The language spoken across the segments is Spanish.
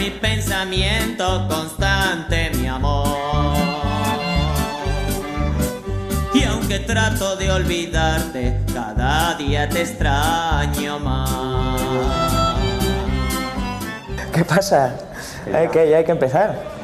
mi pensamiento constante, mi amor. Y aunque trato de olvidarte, cada día te extraño más. ¿Qué pasa? Ya hay que empezar.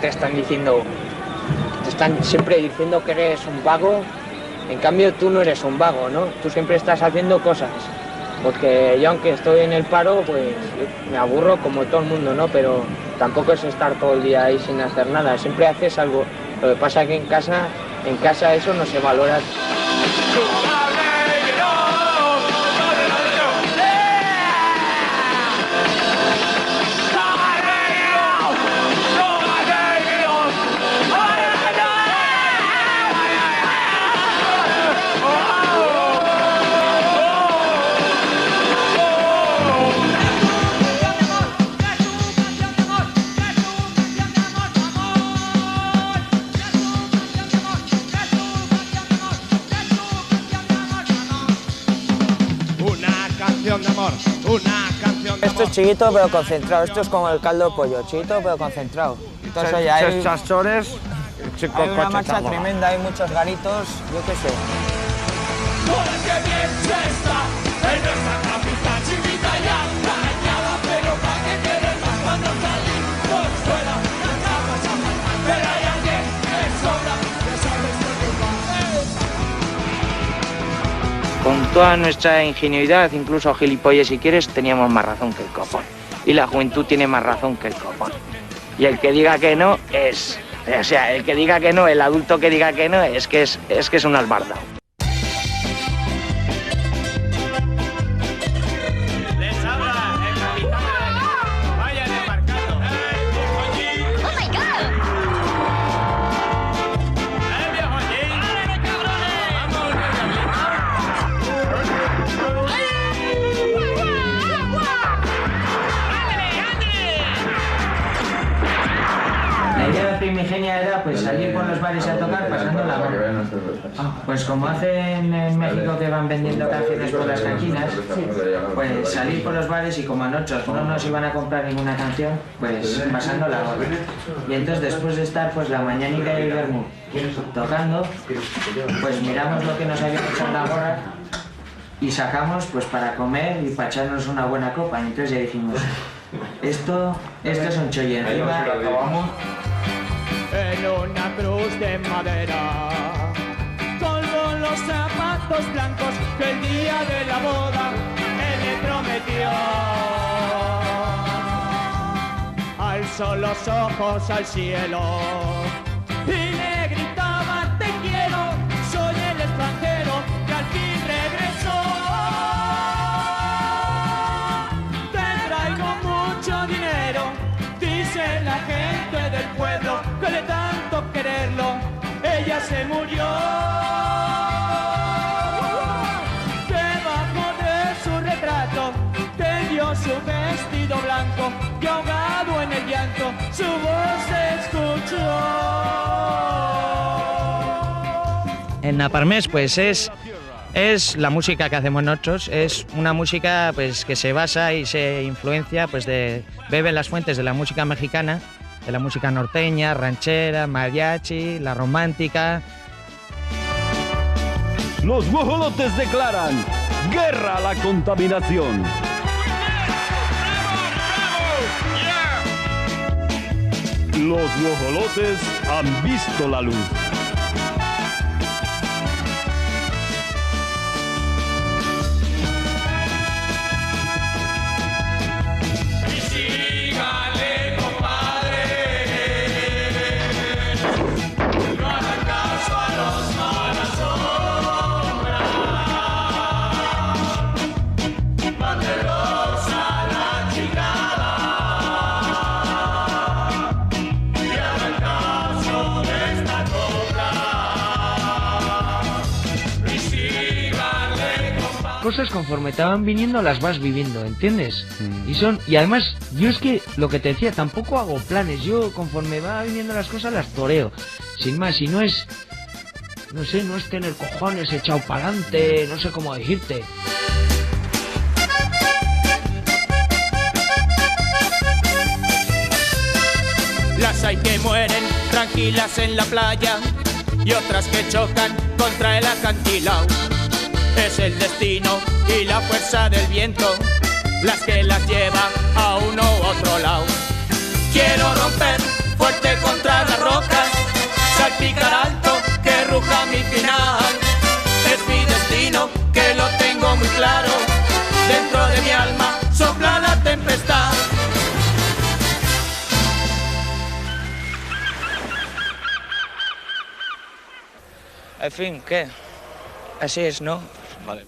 Te están diciendo, te están siempre diciendo que eres un vago, en cambio tú no eres un vago, ¿no? Tú siempre estás haciendo cosas, porque yo aunque estoy en el paro, pues me aburro como todo el mundo, ¿no? Pero tampoco es estar todo el día ahí sin hacer nada, siempre haces algo. Lo que pasa es que en casa eso no se valora. Esto es chiquito pero concentrado, esto es como el caldo de pollo, chiquito pero concentrado. Entonces ya hay una marcha tremenda, hay muchos garitos, yo qué sé. Con toda nuestra ingenuidad, incluso gilipollas si quieres, teníamos más razón que el copón. Y la juventud tiene más razón que el copón. Y el que diga que no es... O sea, el que diga que no, el adulto que diga que no, es que es un albardao. Primigenia era pues salir por los bares a tocar pasando la mano. Pues como hacen en México que van vendiendo canciones por las cantinas, pues salir por los bares y como a nosotros no nos iban a comprar ninguna canción, pues pasando la gorra. Y entonces después de estar pues la mañanita y el vermú tocando, pues miramos lo que nos había hecho en la gorra y sacamos pues para comer y para echarnos una buena copa. Y entonces ya dijimos, esto es un chollo encima, acabamos. En una cruz de madera colgó los zapatos blancos que el día de la boda él le prometió. Alzó los ojos al cielo y le gritaba: te quiero, soy el extranjero que al fin regresó. Te traigo mucho dinero, dice la gente del pueblo, que de tanto quererlo, ella se murió. Debajo de su retrato tendió su vestido blanco y ahogado en el llanto su voz se escuchó. En Naparmés pues es la música que hacemos nosotros, es una música pues que se basa y se influencia, pues bebe las fuentes de la música mexicana, de la música norteña, ranchera, mariachi, la romántica. Los guajolotes declaran guerra a la contaminación. Los guajolotes han visto la luz. cosas conforme te van viniendo las vas viviendo, ¿entiendes? Y además, yo es que, lo que te decía, tampoco hago planes, yo conforme va viniendo las cosas las toreo, sin más, y no es, no sé, no es tener cojones echado para adelante, no sé cómo decirte. Las hay que mueren tranquilas en la playa y otras que chocan contra el acantilado. Es el destino y la fuerza del viento las que las lleva a uno u otro lado. Quiero romper fuerte contra las rocas, salpicar alto que ruja mi final. Es mi destino que lo tengo muy claro, dentro de mi alma sopla la tempestad. En fin, ¿qué? Así es, ¿no? Vale.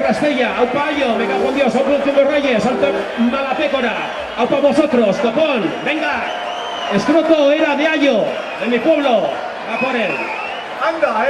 Guerra Estella, aupa Ayo, me cago en Dios, aupa Últimos Reyes, alto Malapécora, aupa vosotros, Copón, venga, Escroto era de Ayo, de mi pueblo, a por él. Anda,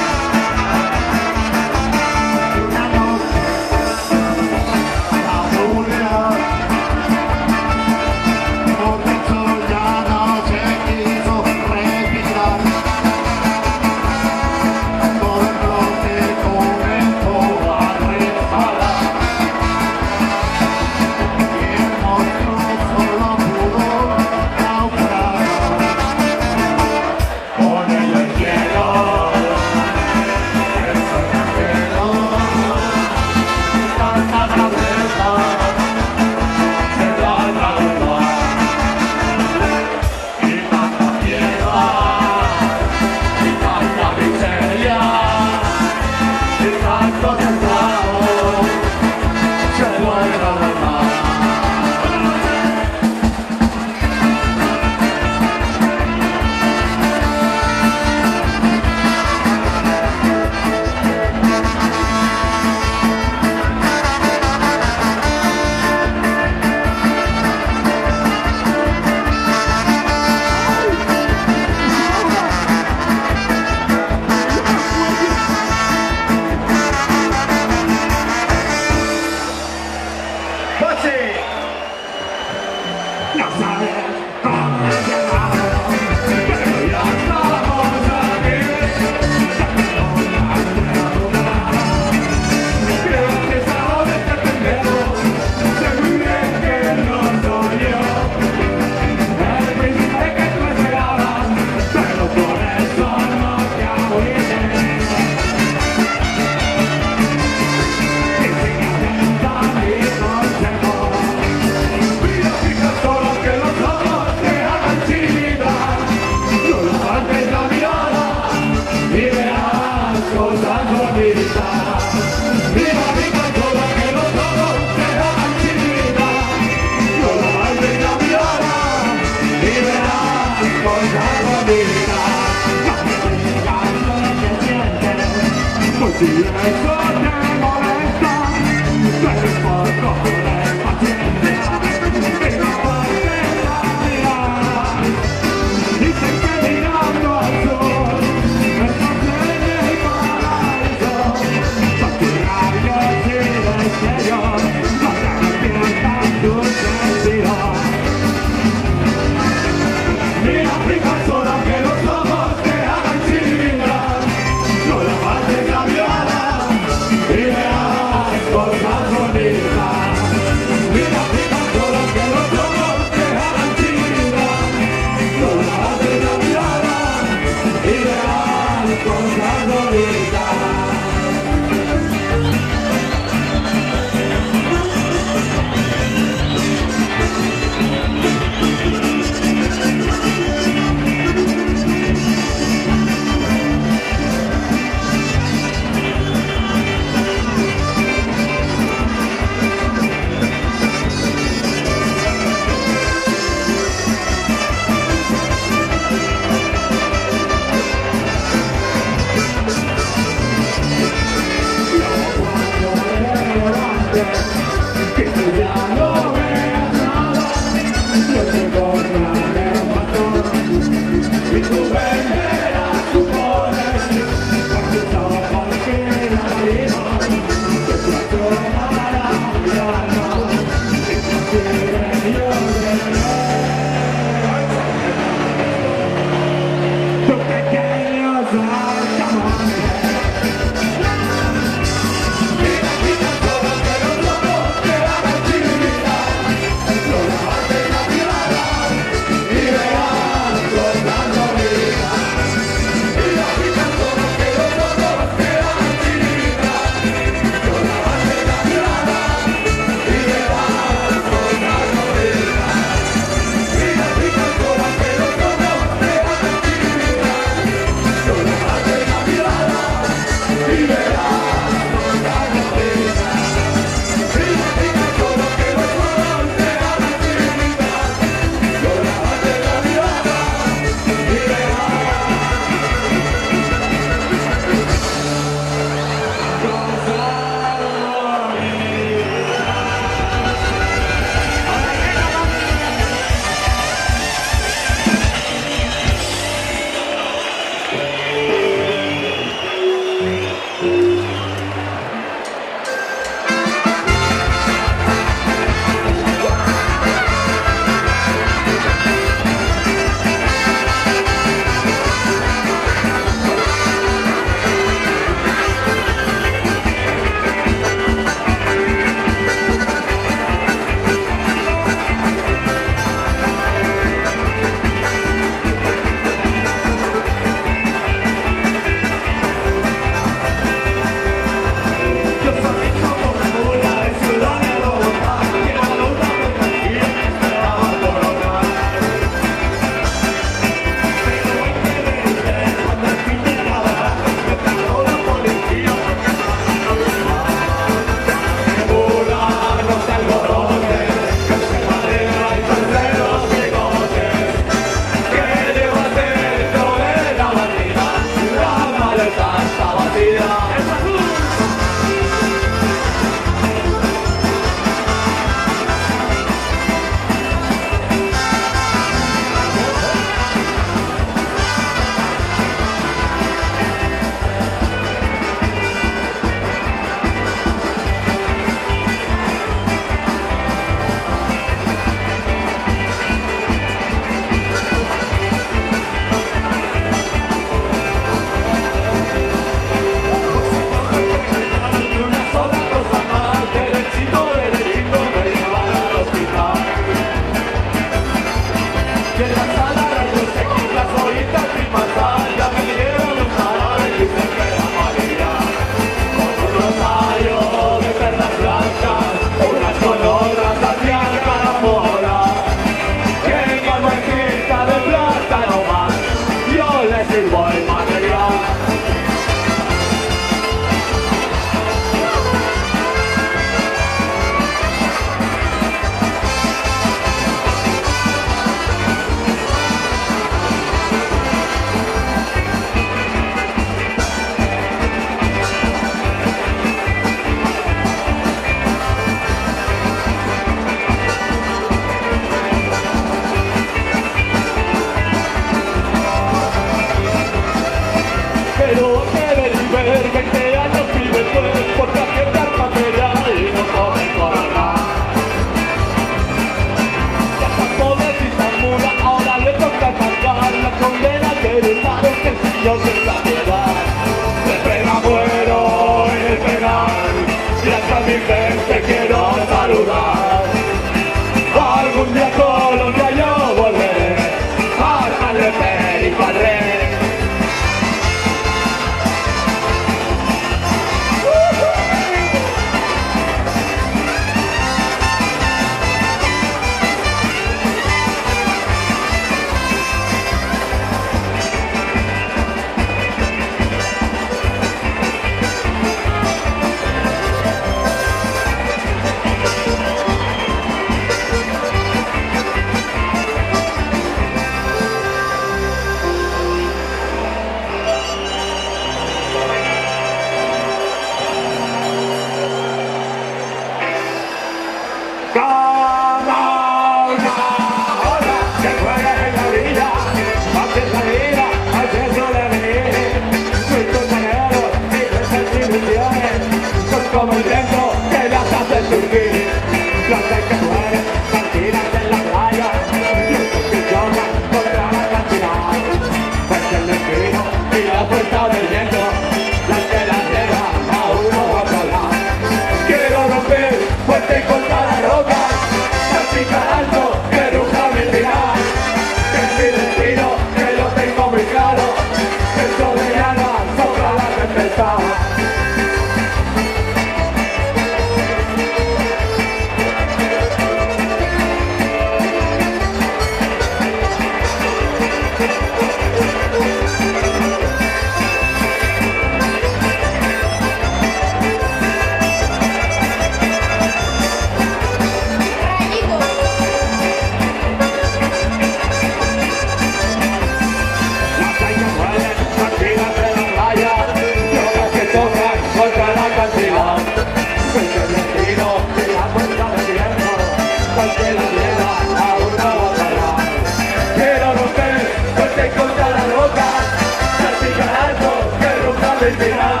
felicidad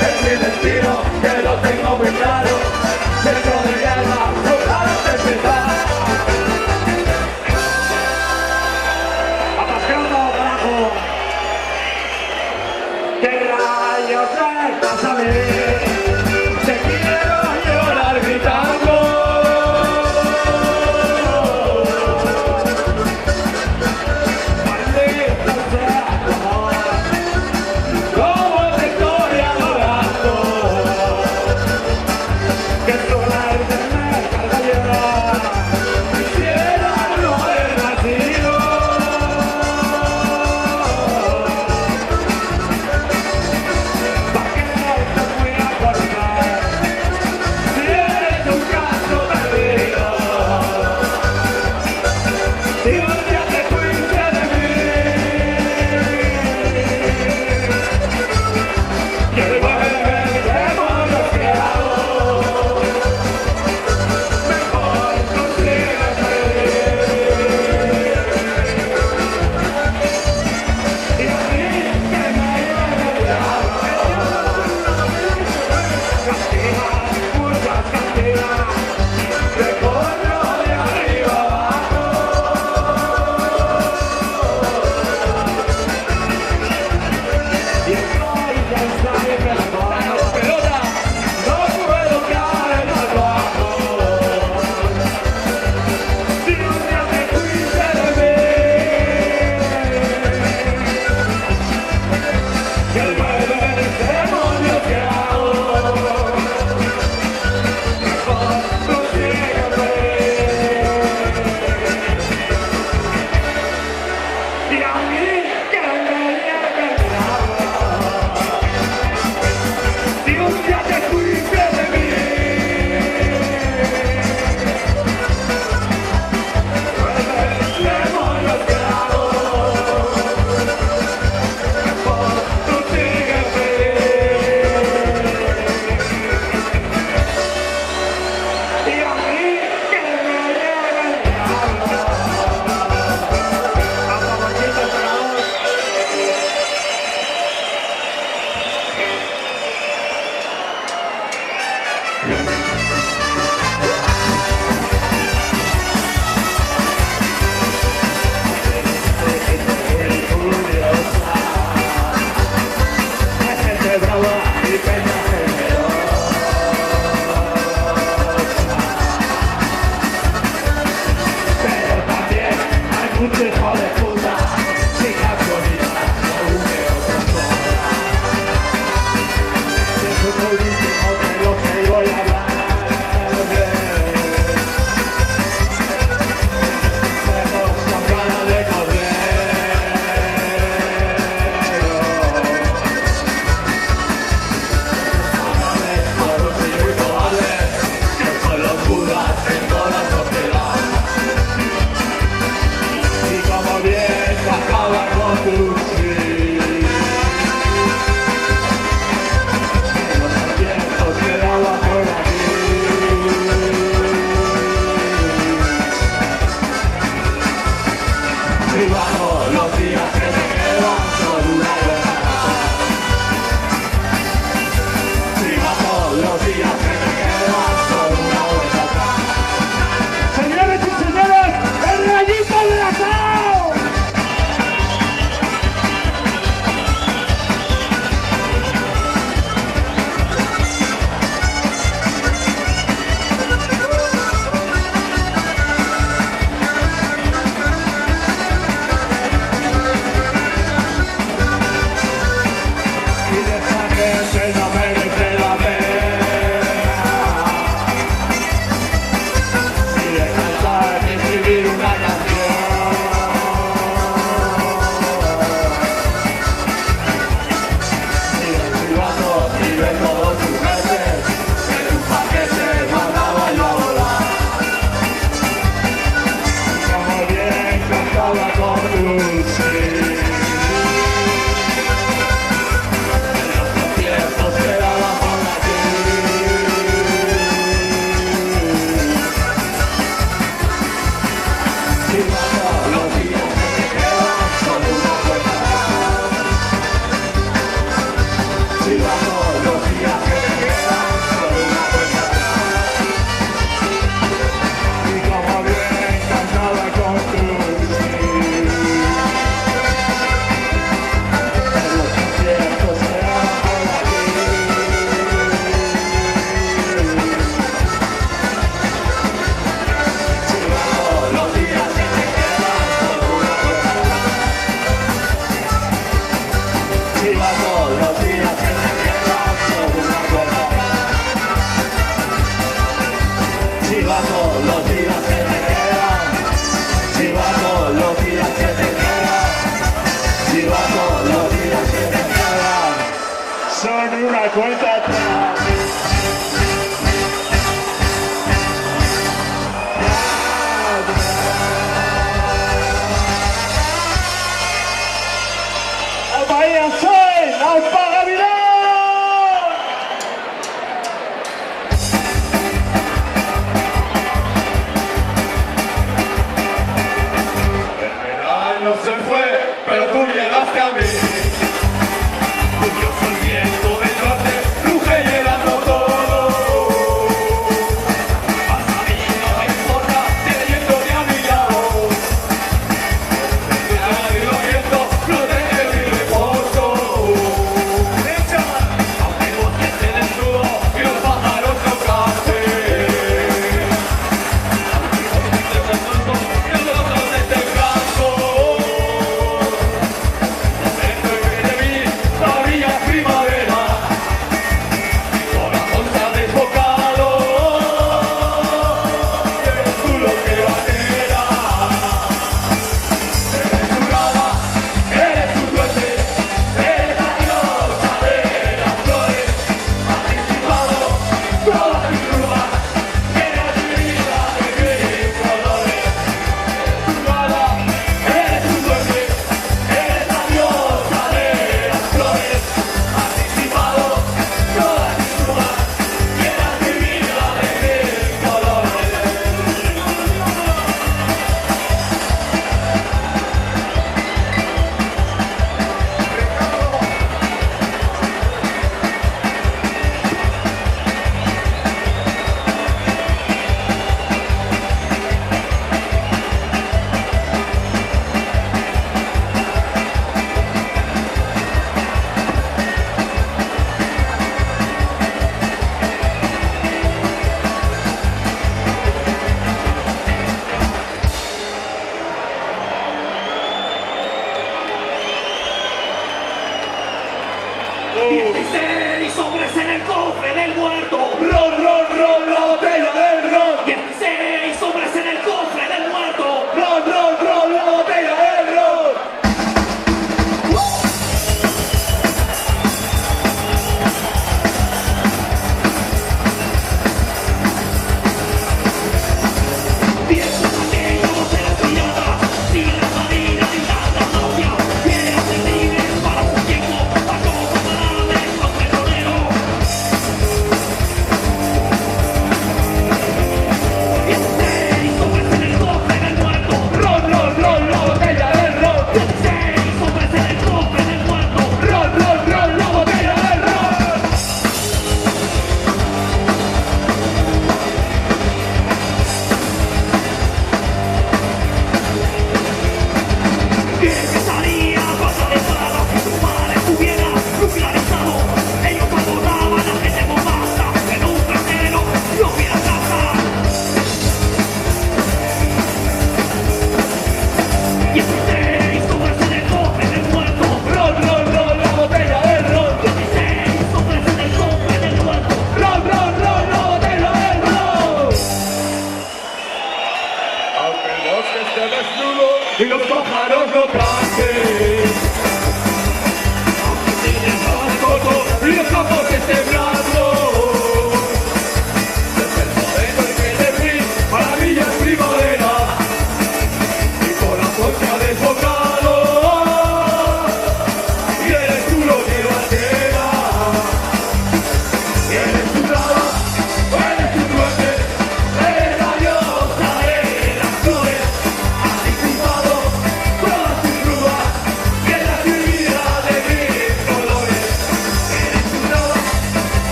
es mi destino, que lo tengo muy claro. Dentro de guerra, lugar de empezar. Atascando, carajo. ¿Qué rayos me pasa a mí? Te quiero llorar gritando.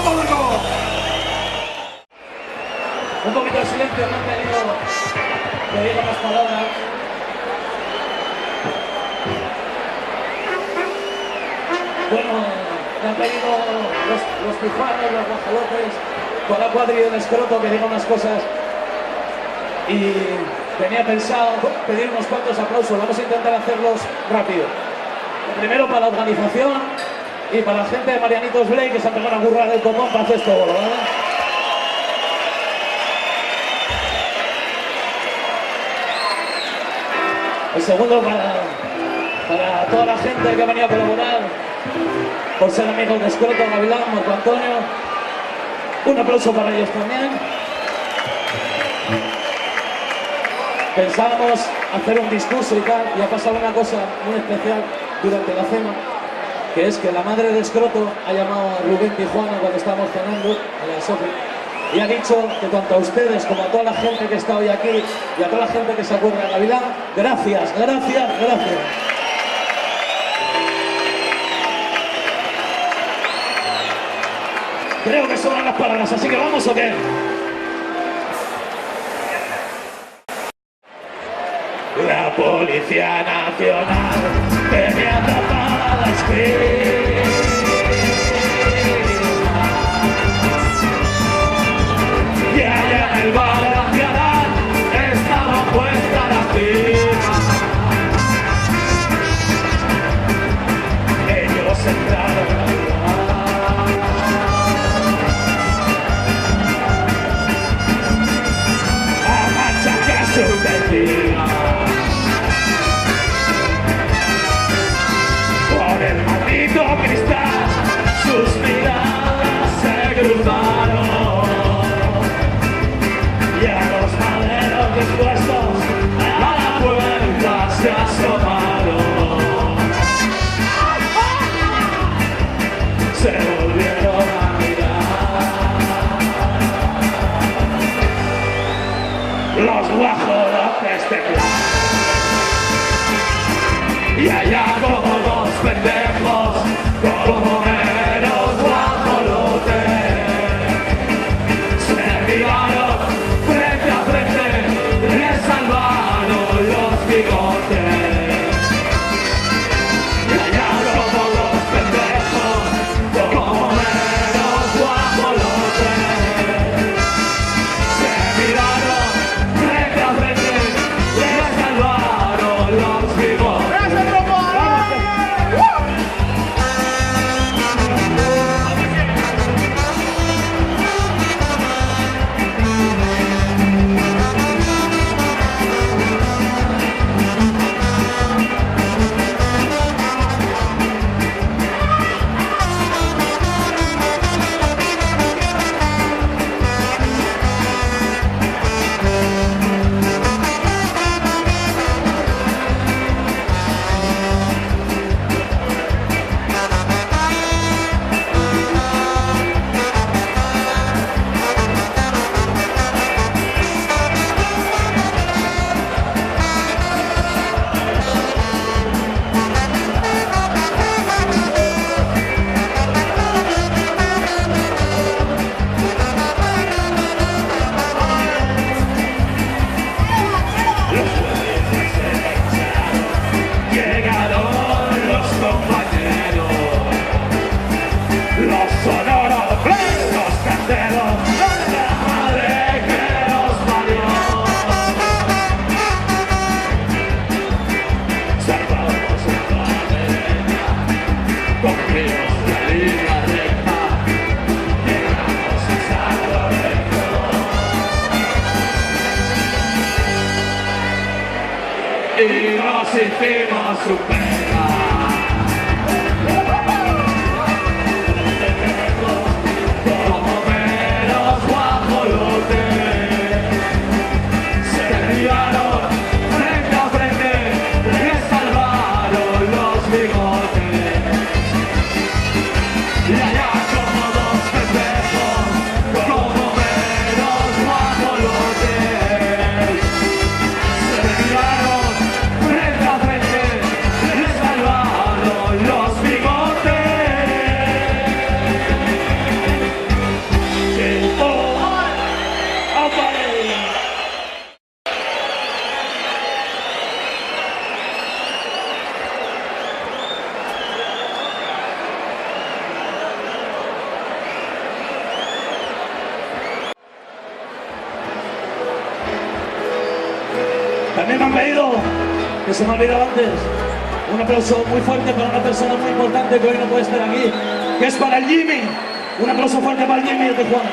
público! Un poquito de silencio, me han pedido que diga unas palabras. Bueno, me han pedido los tijuanos, los guajalotes, con la cuadrilla del escroto que diga unas cosas. Y tenía pensado pedir unos cuantos aplausos, vamos a intentar hacerlos rápido. Primero para la organización y para la gente de Marianitos Blake que se han pegado una burra del copón para hacer esto, ¿vale? El segundo para toda la gente que ha venido a colaborar, por ser amigos de Escroto, Gavilán, Marco Antonio. Un aplauso para ellos también. Pensábamos hacer un discurso y tal, y ha pasado una cosa muy especial durante la cena, que es que la madre de Escroto ha llamado a Rubén Tijuana cuando estábamos cenando, a la Sofi, y ha dicho que tanto a ustedes como a toda la gente que está hoy aquí y a toda la gente que se acuerda de Gavilán, gracias, gracias, gracias. Creo que sobran las palabras, así que ¿vamos o qué? La Policía Nacional tenía atrapada la esquina y allá en el bar nacional estaba puesta la firma. Ellos entraron a machacar su vecina. El maldito cristal, sus miradas se cruzaron y a los maderos dispuestos a la puerta se asomaron. Se volvieron a mirar los guajolotes de plan. Y allá como dos pendejos, como meros guajolotes, se miraron frente a frente, les salvaron los bigotes. Y allá como dos pendejos, como meros guajolotes, se miraron frente a frente, les salvaron los bigotes. Y nos hicimos su pena. Como meros guajolotes, se miraron frente a frente, les salvaron los bigotes. Y allá como dos pendejos, como meros guajolotes, se miraron frente a frente, pedido, que se me ha olvidado antes, un aplauso muy fuerte para una persona muy importante que hoy no puede estar aquí, que es para el Jimmy. Un aplauso fuerte para el Jimmy de Tijuana.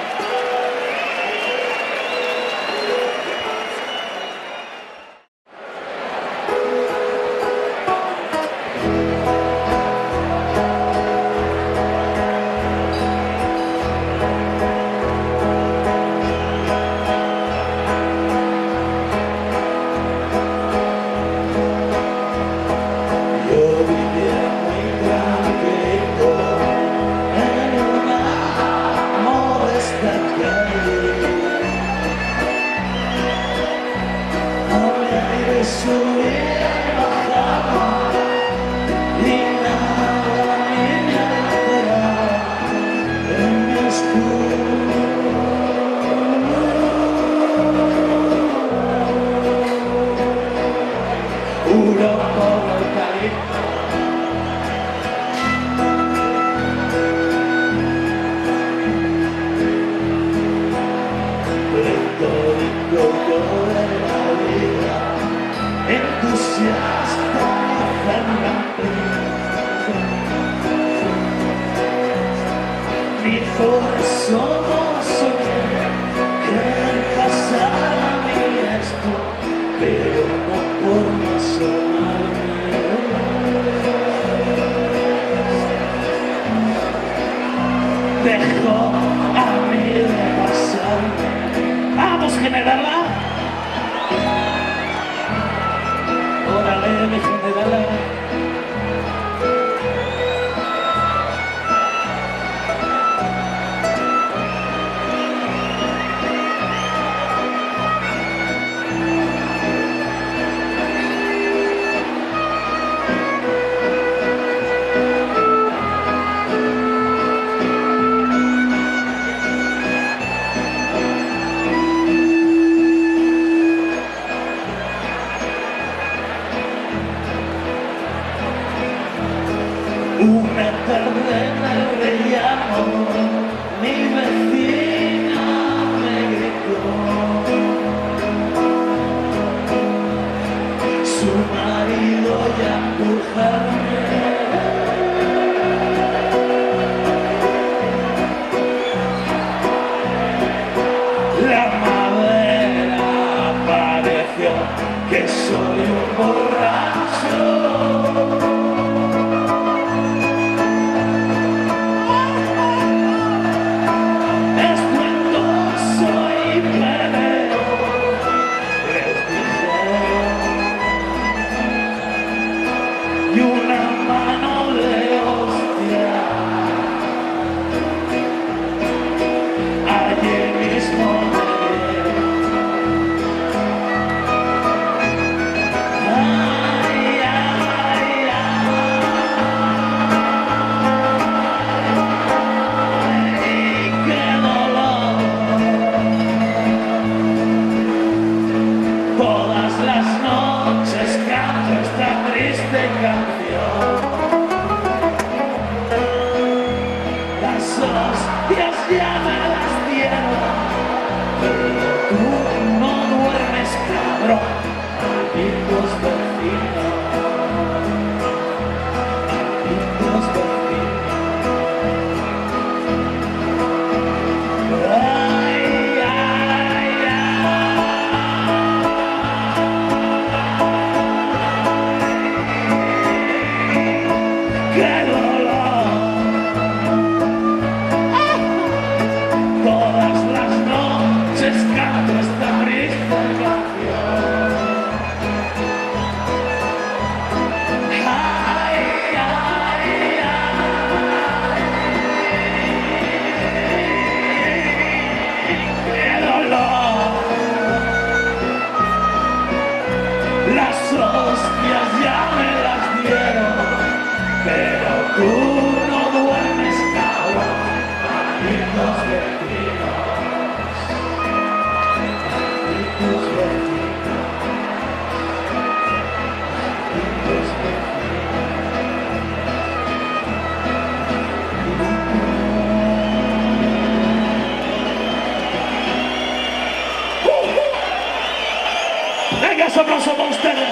Venga, ese aplauso para ustedes.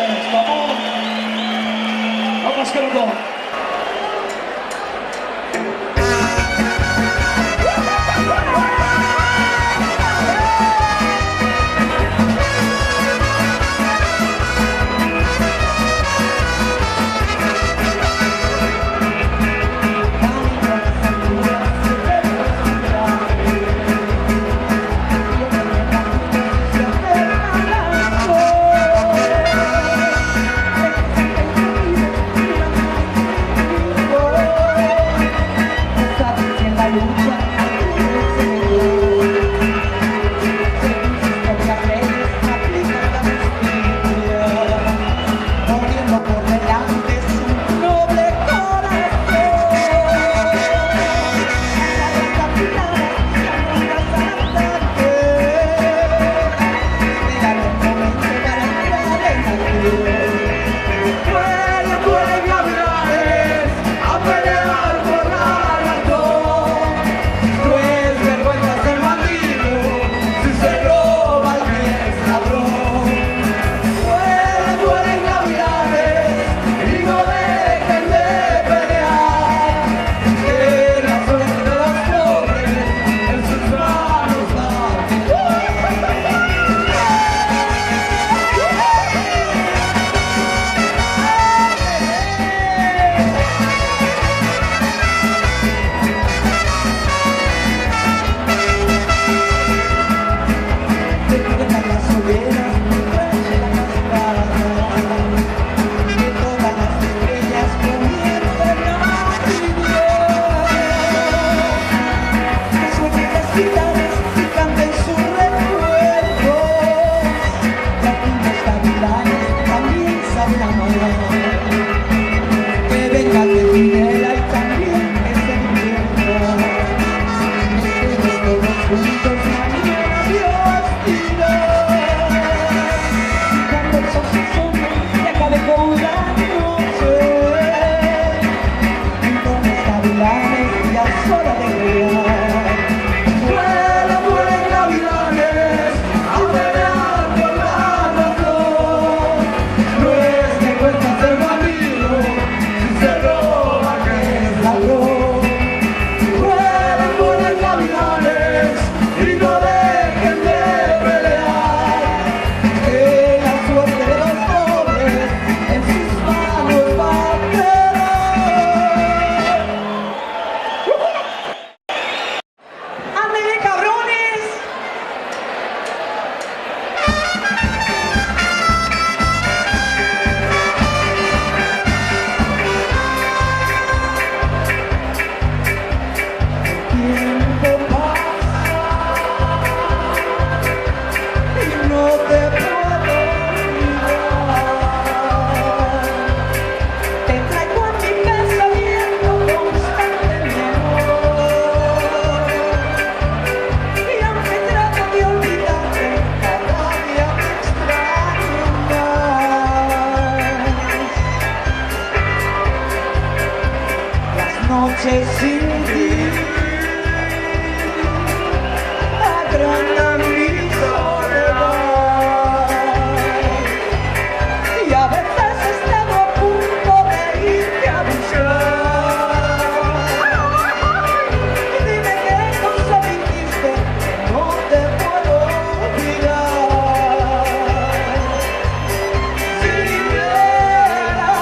México. noche sin ti agrandan mi soledad y a veces estaba a punto de irte a buscar. Dime qué cosa me hiciste que no te puedo olvidar. Si vieras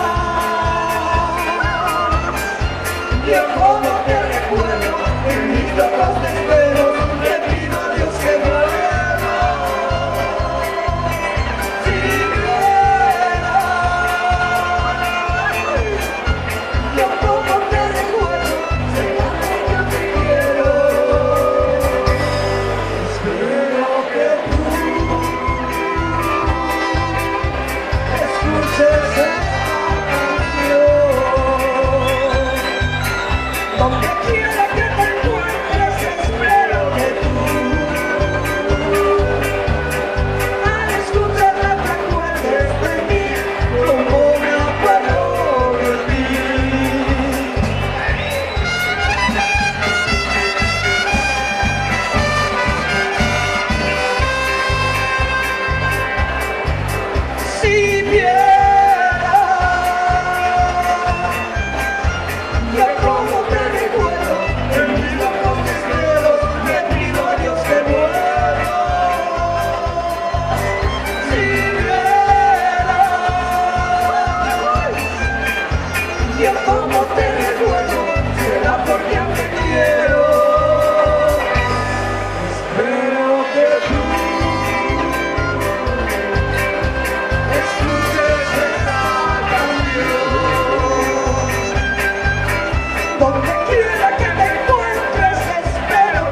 yo como te recuerdo en mis locos desvelos, le pido a Dios que vuelva. Si vieras yo como te recuerdo, será que yo te quiero. Espero que tú escuches esta canción. Donde quiera que te encuentres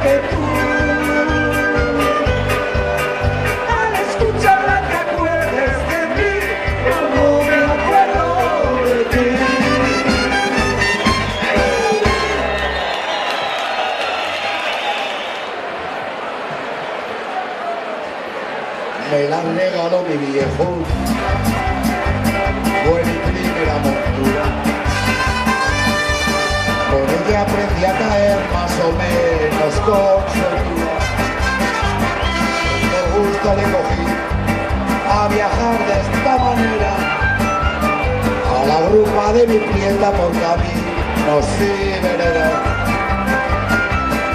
que tú. Al escucharla te acuerdes de mí, como me acuerdo de ti. Me la regaló mi viejo, fue mi primera montura. Con ella aprendí a caer más o menos con soltura. Por gusto le cogí a viajar de esta manera, a la bruja de mi tienda por caminos y veredas.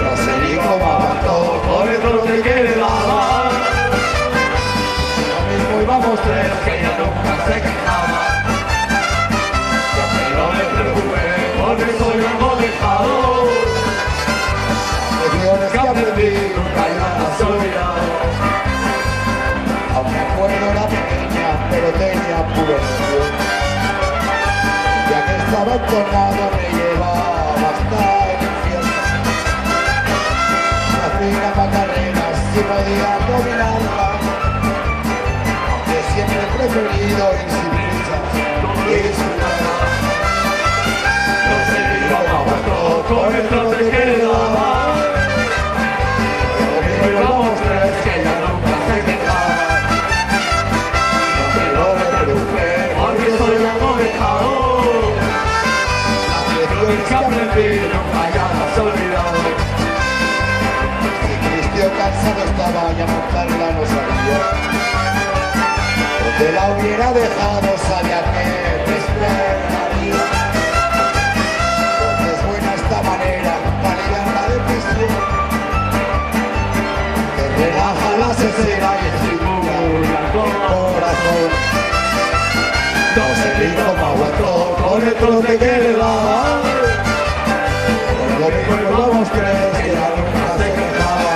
No sé ni cómo aguantó por el dolor que le daba. Y vamos tres, que ella nunca se quejaba. Yo no me preocupé, porque soy algo dejado. Lecciones que aprendí, nunca ya las he olvidado. Aún me acuerdo era pequeña, pero tenía puro deseo. Ya que estaba entonado, me llevaba hasta el infierno. Hacía macarrenas y podía dominarla. Siempre he preferido ir sin prisas y disfrutar. No sé ni cómo aguantó con el trote que le daba. Conmigo íbamos tres, que ella nunca se quejaba. No me preocupé, porque soy algo dejado. Las lecciones que aprendí nunca ya las he olvidado. Si Cristian cansado estaba, ya montarla no sabía. Donde la hubiera dejado sabía que me esperaría. Porque es buena esta manera para ligarla de prisión. Que relaja la cesera y estimula el corazón. No sé ni cómo aguantó con el trote que le daba. Por lo mismo vamos tres, que ya nunca se quejaba.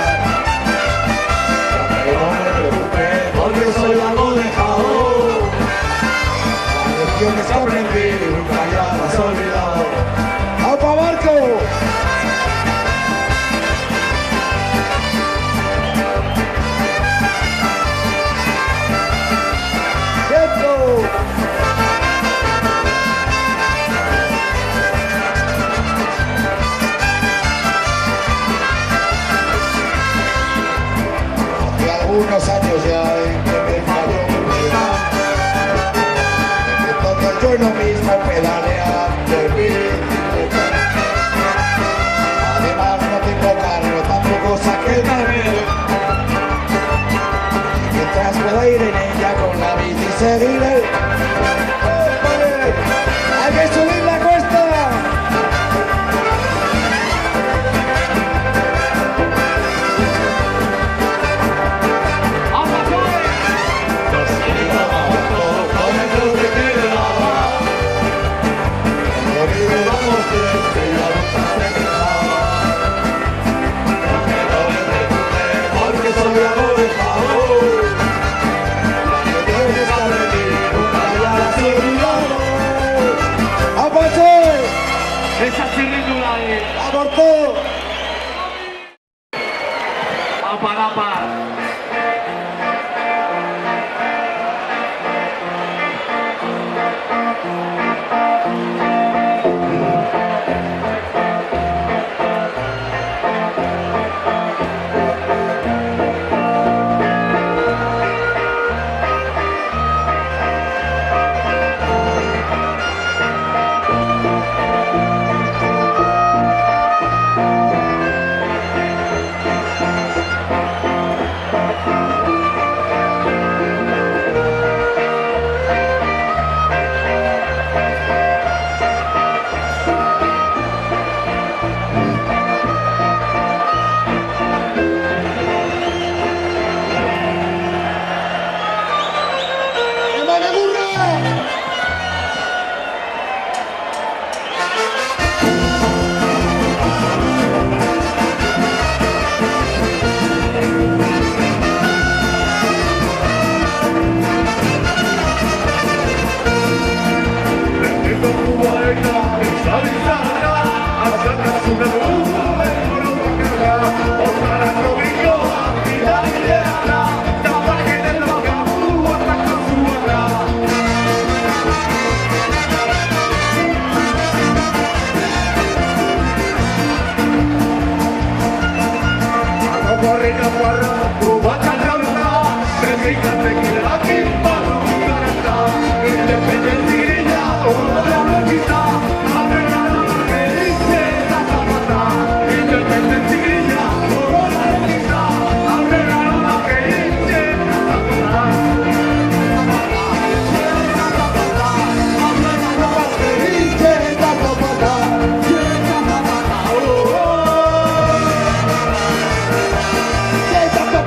Pero no me preocupé, porque soy algo dejado. Las lecciones que aprendí nunca ya las he olvidado. ¡Apa Marco! ¡Cierto! Hace algunos años ya en que me falló mi vida. Desde entonces yo lo mismo pedaleando en bicicleta. Además no tengo carro, tampoco saqué el carnet. Y mientras pueda ir en ella con la bici seguiré. ¡Vale! ¡Hay que subir la cuesta! Esa chirrindula de ¡Abortó! Apa.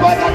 Poeta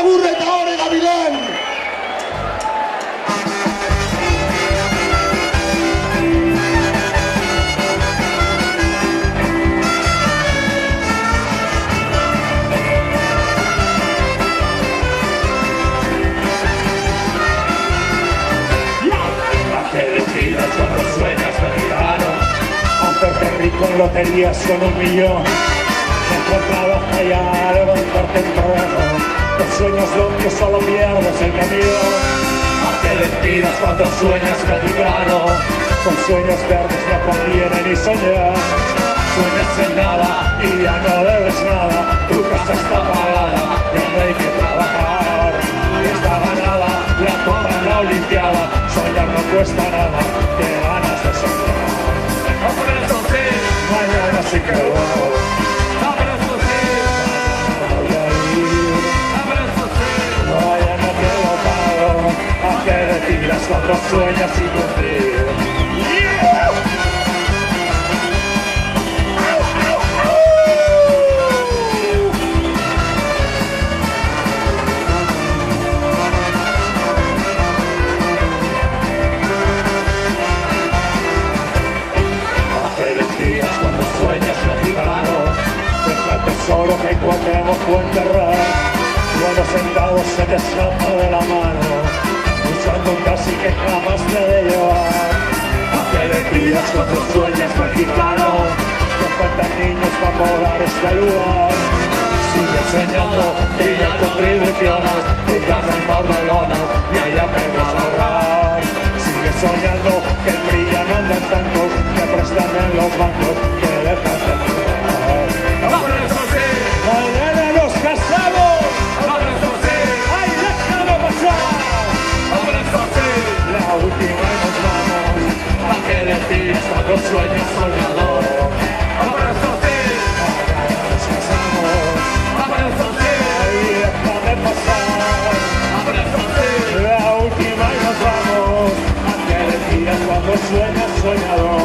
Agurreta ahora, Gavilán. Cuando sueñas mexicano, hacerte rico en loterías con 1 millón, mejor trabaja ya, levantarte temprano, los sueños donde solo pierdes el camino. A que despidas cuando sueñas mexicano, con sueños verdes no conviene ni soñar. Sueñas en nada y ya no debes nada, tu casa está pagada, ya no hay que trabajar. Y está ganada la copa en la olimpiada, soñar no cuesta nada, te ganas de soñar. Mañana sí que vuelvo, voy a ir, mañana te lo pago, a que decidas cuando sueñas y cumplir. Tesoro que encontremos fue enterrar, cuando sentados se te escapa de la mano, buscando casi que jamás te de llevar. A que le pidas cuando sueñas mexicano, que faltan niños para poblar este lugar. Sigue soñando y ya contribuciones, y gana en Barcelona y allá vengo a ahorrar. Sigue soñando que brillan andan tantos, que prestan en los bancos, que dejas de jugar. Mañana nos casamos. ¡Ay, déjalo pasar! La última y nos vamos. ¿A qué decir cuando sueños soñador? Mañana nos casamos. Ay, déjame pasar. La última y nos vamos. ¿A qué decir cuando sueños soñador?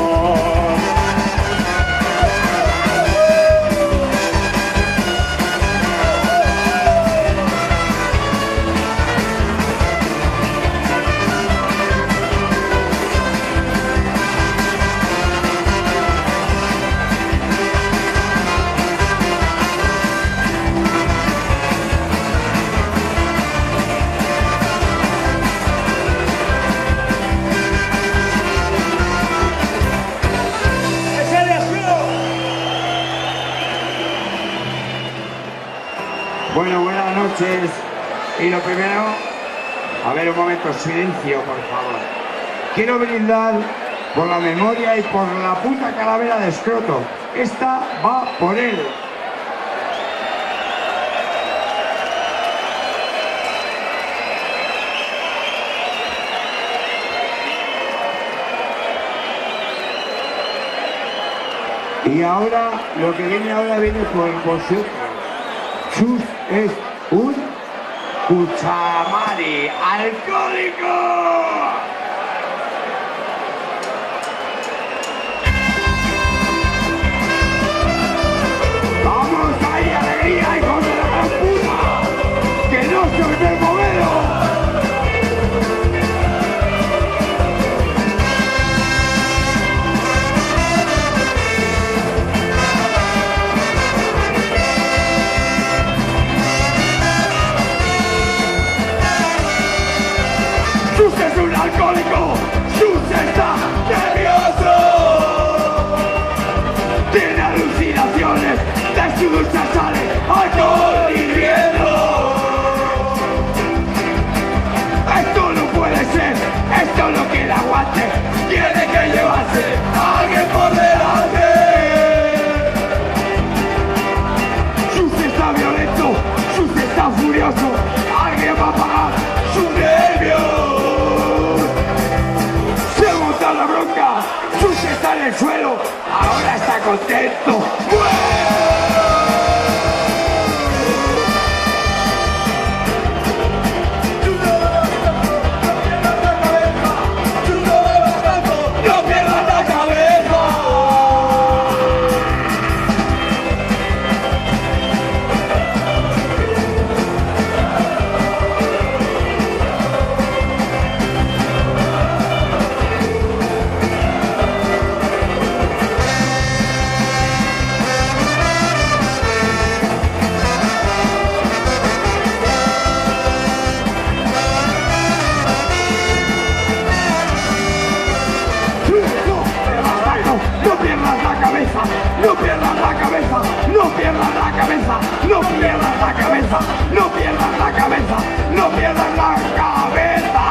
Bueno, buenas noches. Y lo primero, a ver un momento, silencio, por favor. Quiero brindar por la memoria y por la puta calavera de Escroto. Esta va por él. Y ahora, lo que viene ahora viene por vosotros. Chus es un cuchamari alcohólico. ¡Vamos ahí, alegría, hijos de la gran puta! ¡Que no se os ve moveros! Es un alcohólico, Sus está nervioso. Tiene alucinaciones, de su dulce sale alcohol hirviendo. Esto no puede ser, esto no quiere aguante. Tiene que llevarse a alguien por delante. Sus está violento, Sus está furioso. Alguien va a pagar sus nervios. La bronca, Sus está en el suelo, ahora está contento. ¡No pierdas la cabeza! cabeza, no pierdas la cabeza, no pierdas la cabeza.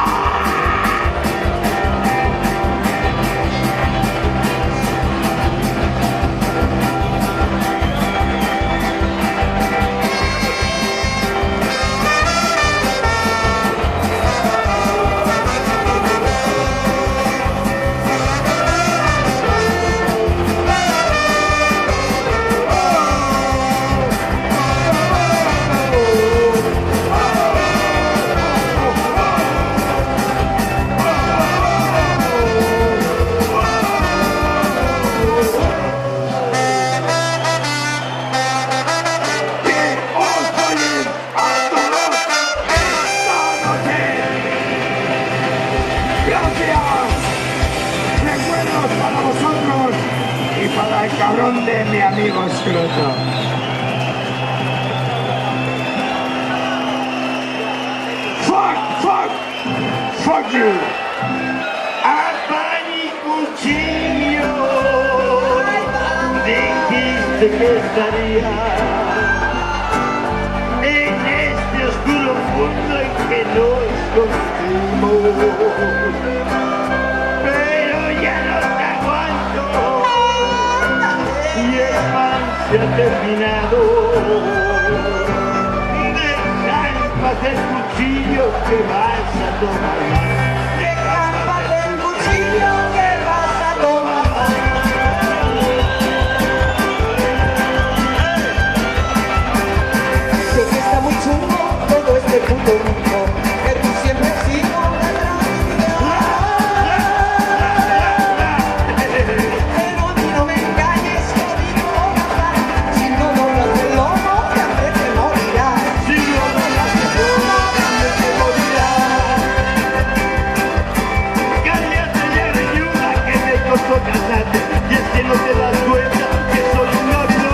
Cabrón de mi amigo Escroto. Fuck you. A pan y cuchillo dijiste que estaría en este oscuro mundo en que nos conocimos. Pero ya no te aguanto. Y el pan se ha terminado. Deja en paz el cuchillo que vas a tomar. Deja en paz el cuchillo que vas a tomar. Sé que está muy chungo todo este puto mundo, que tú siempre has sido la pero a mí no me engañes, jodido hogar. Si no doblas el lomo, que antes te morirás. Si no doblas el lomo, que antes te morirás. Cállate ya, reñuda, que me costó casarte. Y es que no te das cuenta que soy un loco.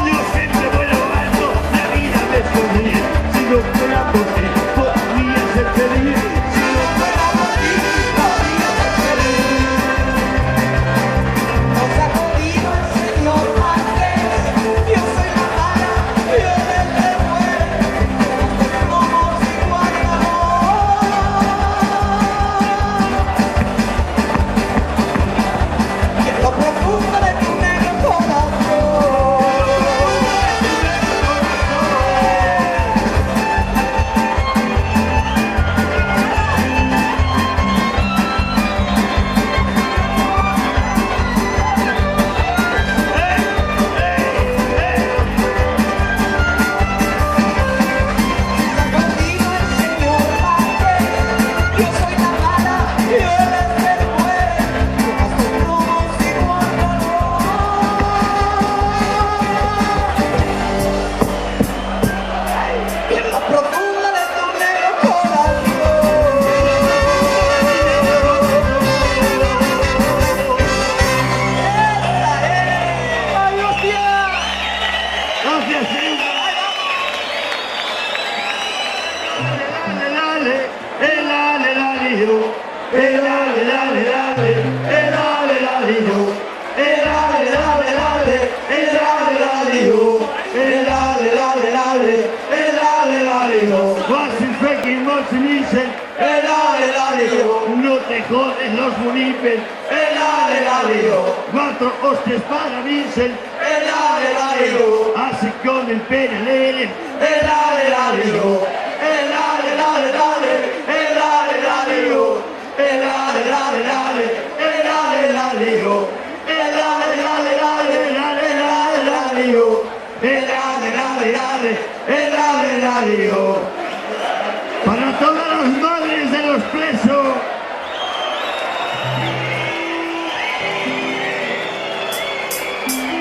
Yo siempre vuelo alto, la vida me sonríe. Si no fuera por ti, podría ser feliz. Si no fuera por ti, podría ser feliz. Nos ha jodido el señor Marqués. Yo soy la mala, yo del después. Somos igual a vos. Y en lo profundo de tu negro corazón. Yo soy la mala, yo eres el juez. Somos igual a vos. En lo profundo de tu negro corazón. ¡Ay, hostia! Gracias, sí. No te jodes los munipes. Cuatro hostias para Vincent. Así con el penalele. Para todas las madres de los presos.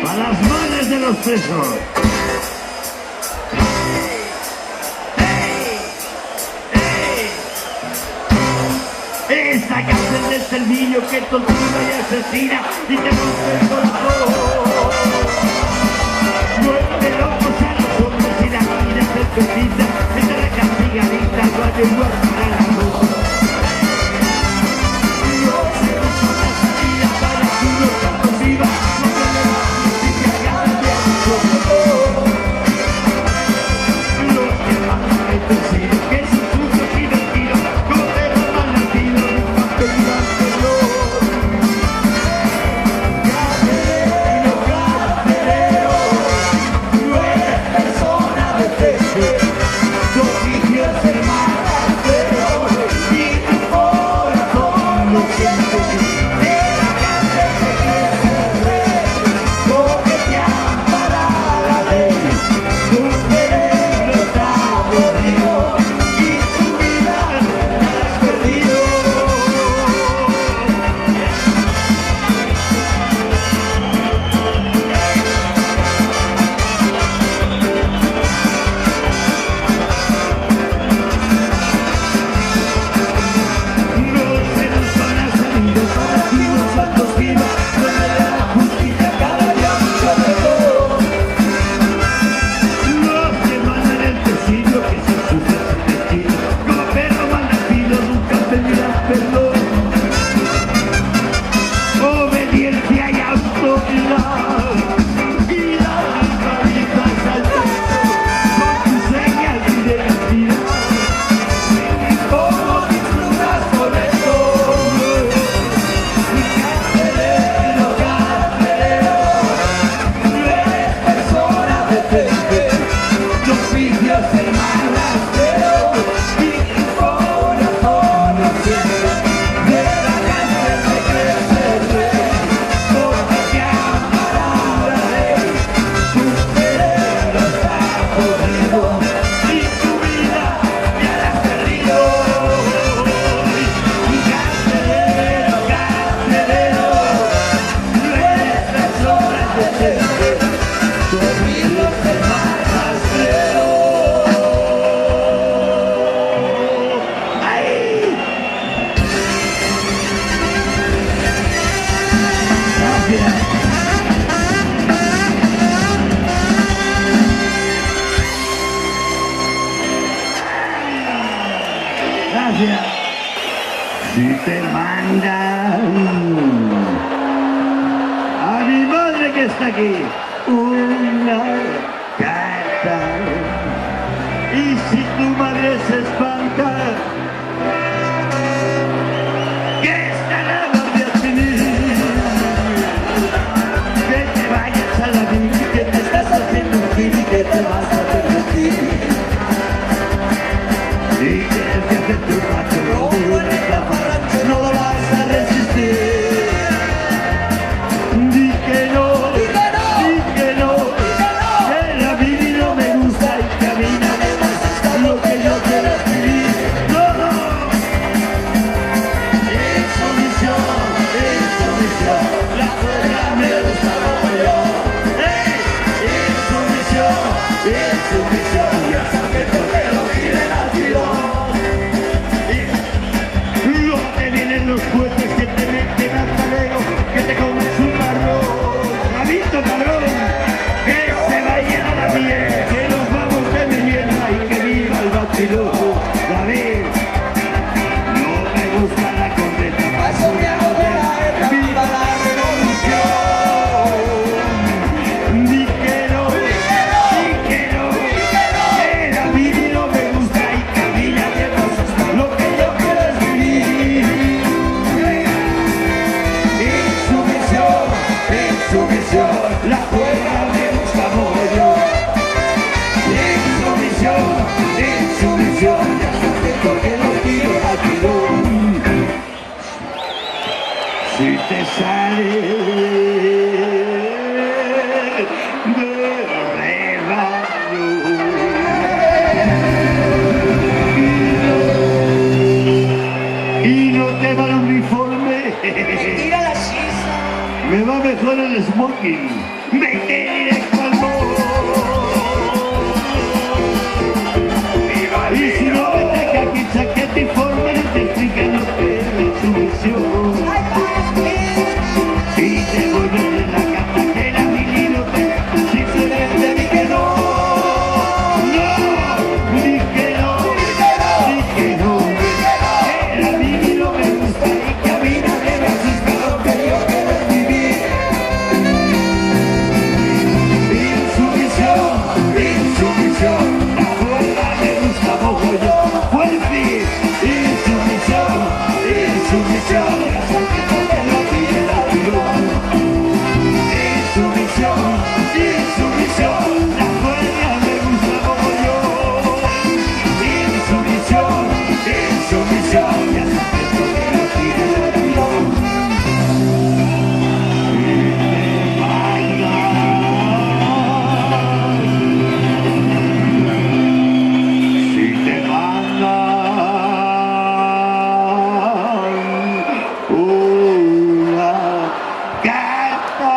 Para las madres de los presos. Esta cárcel de servicio que tortura y asesina y que rompe el corazón. Muerte locos a los hombres y la vida se precisa. Entre la castigadita no hay muerte a la luz. Dios se nos da la salida para que uno tanto viva. No me levantes y que haga el bien. Gracias. Si te mandan a mi madre que está aquí una carta, y si tu madre se espanta, que estará Guardia Civil, que te vayas a la vida, que te estás haciendo un fin y que te vas a pervertir, y que el que hace tu patrón no lo vas a resistir. Di que no, que la vida no me gusta y que a mí no me gusta lo que yo quiero escribir. No, insumisión, la fuerza me gusta como yo. Insumisión, ya sabes por qué lo piden al tirón. Luego te vienen los jueces que te meten al talego, que te comes un marrón. ¡Gabito, cabrón! ¡Que se vayan a la miel! ¡Que nos vamos de mi mierda y que viva el vacilón! David, no me gusta la corneta, paso me hago de la guerra, viva la revolución. Di que no, que la vida no me gusta y que a mí ya me gusta lo que yo quiero es vivir. Insumisión, la fuerza me gusta mogollón. Insumisión, ya sabes por qué los tiro al tirón. Si te sale de rebaño y no te va el uniforme, Tira la sisa. me va mejor el smoking. Vete directo al modo. Y si no vete que aquí chaqueta y forma no te explican lo que es sumisión. Y te vuelves en la casa que era mi libro, simplemente di que no. No, di que no, que la vida no me gusta y que a mí nadie me asusta lo que yo quiero es vivir. Insumisión, la fuerza me gusta mogollón. Fuerte, insumisión, ya sabes por qué lo pide la tirón. Insumisión, la fuerza me gusta mogollón. Insumisión, ya sabes por qué lo pide la tirón. Si te mandan una carta,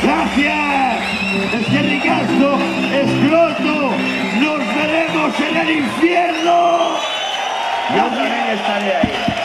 gracias, este Ricardo, Escroto, nos veremos en el infierno. Yo también estaré ahí.